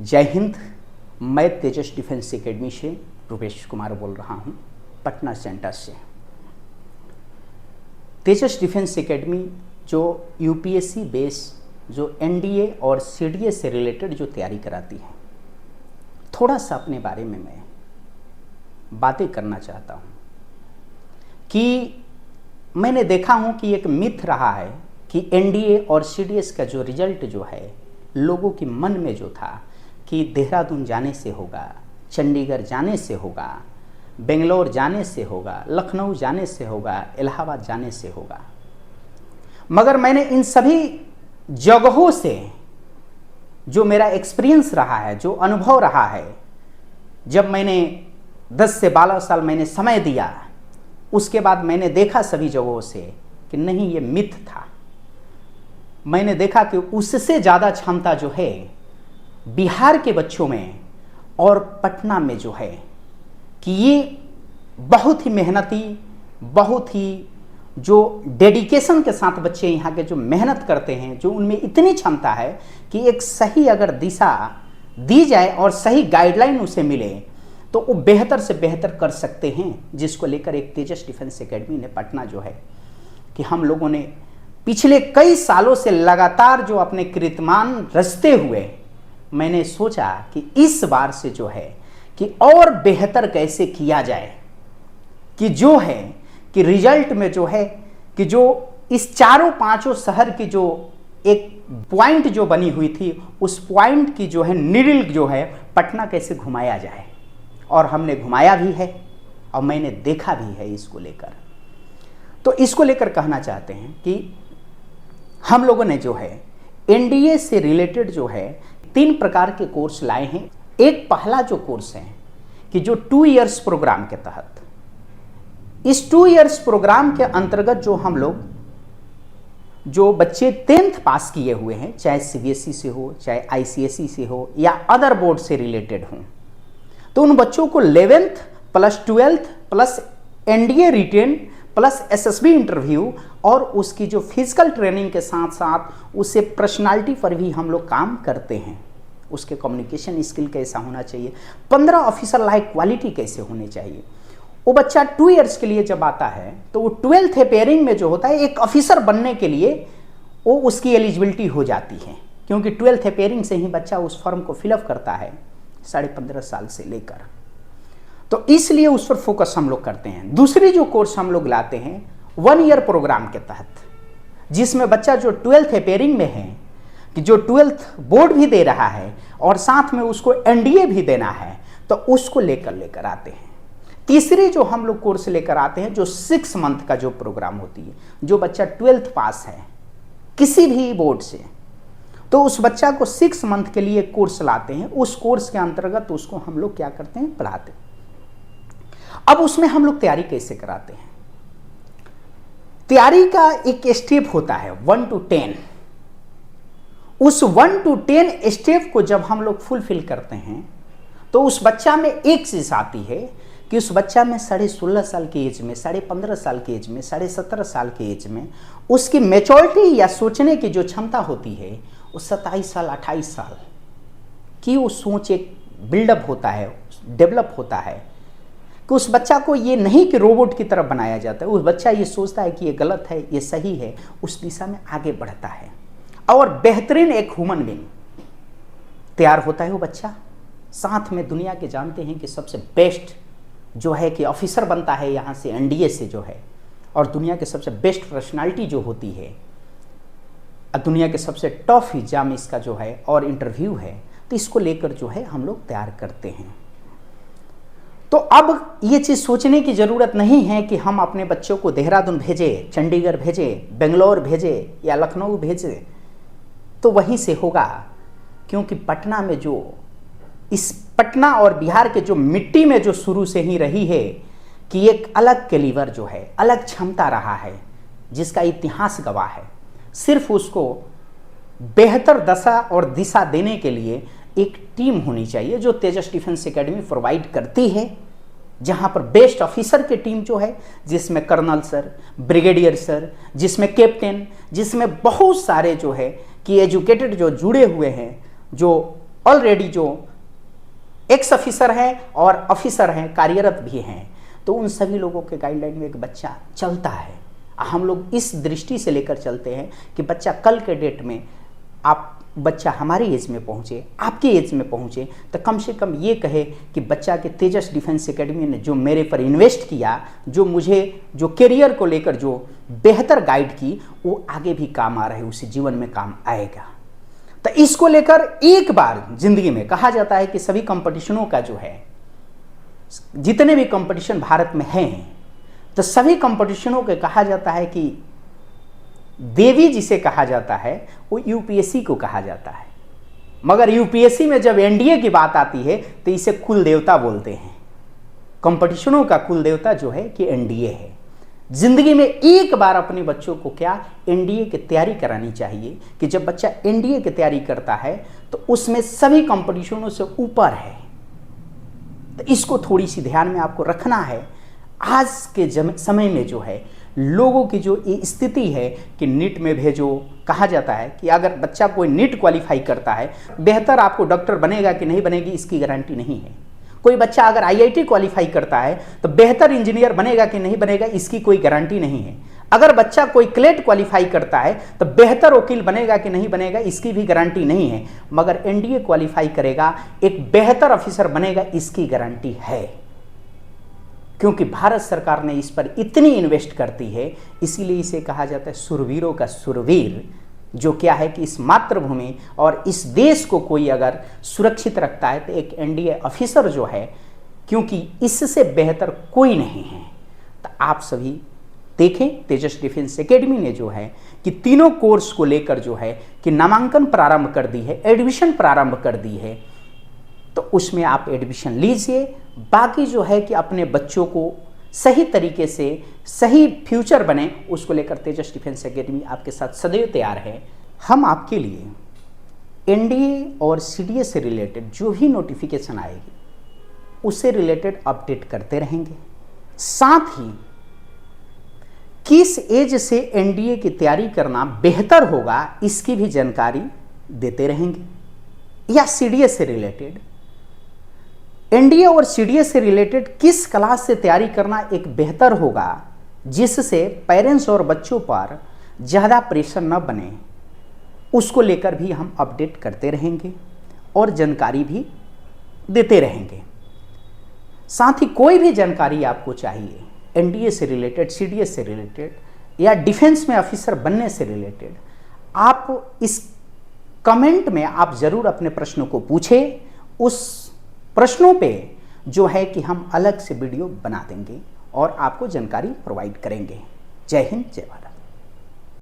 जय हिंद। मैं तेजस defence academy से रुपेश कुमार बोल रहा हूं, पटना सेंटर से। तेजस डिफेंस एकेडमी जो यूपीएससी बेस जो एनडीए और सीडीए से रिलेटेड जो तैयारी कराती है, थोड़ा सा अपने बारे में मैं बातें करना चाहता हूं कि मैंने देखा हूं कि एक मिथ रहा है कि एनडीए और सीडीएस का जो रिजल्ट जो है लोगों के मन में जो था कि देहरादून जाने से होगा, चंडीगढ़ जाने से होगा, बेंगलोर जाने से होगा, लखनऊ जाने से होगा, इलाहाबाद जाने से होगा। मगर मैंने इन सभी जगहों से जो मेरा एक्सपीरियंस रहा है, जो अनुभव रहा है, जब मैंने 10 से 12 साल मैंने समय दिया, उसके बाद मैंने देखा सभी जगहों से कि नहीं, ये मिथ था। मैंने देखा कि उससे ज़्यादा क्षमता जो है बिहार के बच्चों में और पटना में जो है कि ये बहुत ही मेहनती, बहुत ही जो डेडिकेशन के साथ बच्चे यहाँ के जो मेहनत करते हैं, जो उनमें इतनी क्षमता है कि एक सही अगर दिशा दी जाए और सही गाइडलाइन उसे मिले तो वो बेहतर से बेहतर कर सकते हैं। जिसको लेकर एक तेजस डिफेंस एकेडमी ने पटना जो है कि हम लोगों ने पिछले कई सालों से लगातार जो अपने कीर्तिमान रचते हुए मैंने सोचा कि इस बार से जो है कि और बेहतर कैसे किया जाए, कि जो है कि रिजल्ट में जो है कि जो इस चारों पांचों शहर की जो एक पॉइंट जो बनी हुई थी, उस पॉइंट की जो है निडिल जो है पटना कैसे घुमाया जाए। और हमने घुमाया भी है और मैंने देखा भी है इसको लेकर। तो इसको लेकर कहना चाहते हैं कि हम लोगों ने जो है एनडीए से रिलेटेड जो है 3 प्रकार के कोर्स लाए हैं। एक पहला जो कोर्स है कि जो 2 इयर्स प्रोग्राम के तहत, इस 2 इयर्स प्रोग्राम के अंतर्गत जो हम लोग जो बच्चे 10th पास किए हुए हैं, चाहे सीबीएसई से हो, चाहे आईसीएसई से हो या अदर बोर्ड से रिलेटेड हो, तो उन बच्चों को 11th plus 12th plus NDA written plus SSB interview और उसकी जो फिजिकल ट्रेनिंग के साथ साथ उससे पर्सनालिटी पर भी हम लोग काम करते हैं। उसके कम्युनिकेशन स्किल कैसा होना चाहिए, 15 ऑफिसर लाइक क्वालिटी कैसे होनी चाहिए। वो बच्चा 2 इयर्स के लिए जब आता है तो वो 12th अपेयरिंग में जो होता है एक ऑफिसर बनने के लिए वो उसकी एलिजिबिलिटी हो जाती है, क्योंकि 12th अपेयरिंग से ही बच्चा उस फॉर्म को फिलअप करता है 15.5 साल से लेकर। तो इसलिए उस पर फोकस हम लोग करते हैं। दूसरी जो कोर्स हम लोग लाते हैं 1 ईयर प्रोग्राम के तहत, जिसमें बच्चा जो 12th अपेयरिंग में है कि जो 12th बोर्ड भी दे रहा है और साथ में उसको एनडीए भी देना है, तो उसको लेकर आते हैं। तीसरी जो हम लोग कोर्स लेकर आते हैं जो 6 मंथ का जो प्रोग्राम होती है, जो बच्चा 12th पास है किसी भी बोर्ड से, तो उस बच्चा को 6 मंथ के लिए कोर्स लाते हैं। उस कोर्स के अंतर्गत उसको हम लोग क्या करते हैं, पढ़ाते हैं। अब उसमें हम लोग तैयारी कैसे कराते हैं? तैयारी का एक स्टेप होता है 1 to 10। उस 1 to 10 स्टेप को जब हम लोग फुलफिल करते हैं तो उस बच्चा में एक चीज आती है कि उस बच्चा में 16.5 साल की एज में, 15.5 साल की एज में, 17.5 साल की एज में उसकी मैच्योरिटी या सोचने की जो क्षमता होती है वो 27 साल 28 साल की वो सोच एक बिल्डअप होता है, डेवलप होता है कि उस बच्चा को ये नहीं कि रोबोट की तरफ बनाया जाता है। उस बच्चा ये सोचता है कि ये गलत है, ये सही है, उस दिशा में आगे बढ़ता है और बेहतरीन एक ह्यूमन बीइंग तैयार होता है वो बच्चा। साथ में दुनिया के जानते हैं कि सबसे बेस्ट जो है कि ऑफिसर बनता है यहाँ से एनडीए से जो है, और दुनिया के सबसे बेस्ट पर्सनालिटी जो होती है, दुनिया के सबसे टफ एग्जाम इसका जो है और इंटरव्यू है, तो इसको लेकर जो है हम लोग तैयार करते हैं। तो अब ये चीज़ सोचने की ज़रूरत नहीं है कि हम अपने बच्चों को देहरादून भेजें, चंडीगढ़ भेजें, बेंगलोर भेजें या लखनऊ भेजें तो वहीं से होगा, क्योंकि पटना में जो इस पटना और बिहार के जो मिट्टी में जो शुरू से ही रही है कि एक अलग कैलिबर जो है, अलग क्षमता रहा है, जिसका इतिहास गवाह है। सिर्फ उसको बेहतर दशा और दिशा देने के लिए एक टीम होनी चाहिए जो तेजस डिफेंस एकेडमी प्रोवाइड करती है, जहां पर बेस्ट ऑफिसर की टीम जो है, जिसमें कर्नल सर, ब्रिगेडियर सर, जिसमें कैप्टन, जिसमें बहुत सारे जो है कि एजुकेटेड जो जुड़े हुए हैं, जो ऑलरेडी जो एक्स ऑफिसर हैं और ऑफिसर हैं, कार्यरत भी हैं, तो उन सभी लोगों के गाइडलाइन में एक बच्चा चलता है। हम लोग इस दृष्टि से लेकर चलते हैं कि बच्चा कल के डेट में बच्चा हमारी एज में पहुँचे, आपकी एज में पहुँचे, तो कम से कम ये कहे कि बच्चा के तेजस डिफेंस एकेडमी ने जो मेरे पर इन्वेस्ट किया, जो मुझे जो करियर को लेकर जो बेहतर गाइड की, वो आगे भी काम आ रहा है, उसे जीवन में काम आएगा। तो इसको लेकर एक बार जिंदगी में कहा जाता है कि सभी कंपटीशनों का जो है, जितने भी कंपटीशन भारत में हैं, तो सभी कंपटीशनों के कहा जाता है कि देवी जिसे कहा जाता है वो यूपीएससी को कहा जाता है। मगर यूपीएससी में जब एनडीए की बात आती है तो इसे कुल देवता बोलते हैं। कंपटीशनों का कुल देवता जो है कि एनडीए है। जिंदगी में एक बार अपने बच्चों को क्या एनडीए की तैयारी करानी चाहिए कि जब बच्चा एनडीए की तैयारी करता है तो उसमें सभी कंपटीशनों से ऊपर है। तो इसको थोड़ी सी ध्यान में आपको रखना है। आज के समय में जो है लोगों की जो ये स्थिति है कि नीट में भेजो, कहा जाता है कि अगर बच्चा कोई नीट क्वालिफाई करता है, बेहतर आपको डॉक्टर बनेगा कि नहीं बनेगी इसकी गारंटी नहीं है। कोई बच्चा अगर आईआईटी क्वालिफाई करता है तो बेहतर इंजीनियर बनेगा कि नहीं बनेगा इसकी कोई गारंटी नहीं है। अगर बच्चा कोई क्लेट क्वालिफाई करता है तो बेहतर वकील बनेगा कि नहीं बनेगा इसकी भी गारंटी नहीं है। मगर एनडीए क्वालिफाई करेगा, एक बेहतर ऑफिसर बनेगा, इसकी गारंटी है। क्योंकि भारत सरकार ने इस पर इतनी इन्वेस्ट करती है, इसीलिए इसे कहा जाता है सुरवीरों का सुरवीर। जो क्या है कि इस मातृभूमि और इस देश को कोई अगर सुरक्षित रखता है तो एक एनडीए ऑफिसर जो है, क्योंकि इससे बेहतर कोई नहीं है। तो आप सभी देखें, तेजस डिफेंस एकेडमी ने जो है कि तीनों कोर्स को लेकर जो है कि नामांकन प्रारंभ कर दी है, एडमिशन प्रारंभ कर दी है। तो उसमें आप एडमिशन लीजिए। बाकी जो है कि अपने बच्चों को सही तरीके से सही फ्यूचर बने, उसको लेकर तेजस डिफेंस एकेडमी आपके साथ सदैव तैयार है। हम आपके लिए एनडीए और सीडीए से रिलेटेड जो भी नोटिफिकेशन आएगी उससे रिलेटेड अपडेट करते रहेंगे। साथ ही किस एज से एनडीए की तैयारी करना बेहतर होगा इसकी भी जानकारी देते रहेंगे। या सीडीए से रिलेटेड, एनडीए और सीडीए से रिलेटेड किस क्लास से तैयारी करना एक बेहतर होगा जिससे पेरेंट्स और बच्चों पर ज़्यादा प्रेशर न बने, उसको लेकर भी हम अपडेट करते रहेंगे और जानकारी भी देते रहेंगे। साथ ही कोई भी जानकारी आपको चाहिए एनडीए से रिलेटेड, सीडीए से रिलेटेड या डिफेंस में ऑफिसर बनने से रिलेटेड, आप इस कमेंट में आप ज़रूर अपने प्रश्नों को पूछें। उस प्रश्नों पे जो है कि हम अलग से वीडियो बना देंगे और आपको जानकारी प्रोवाइड करेंगे। जय हिंद, जय भारत।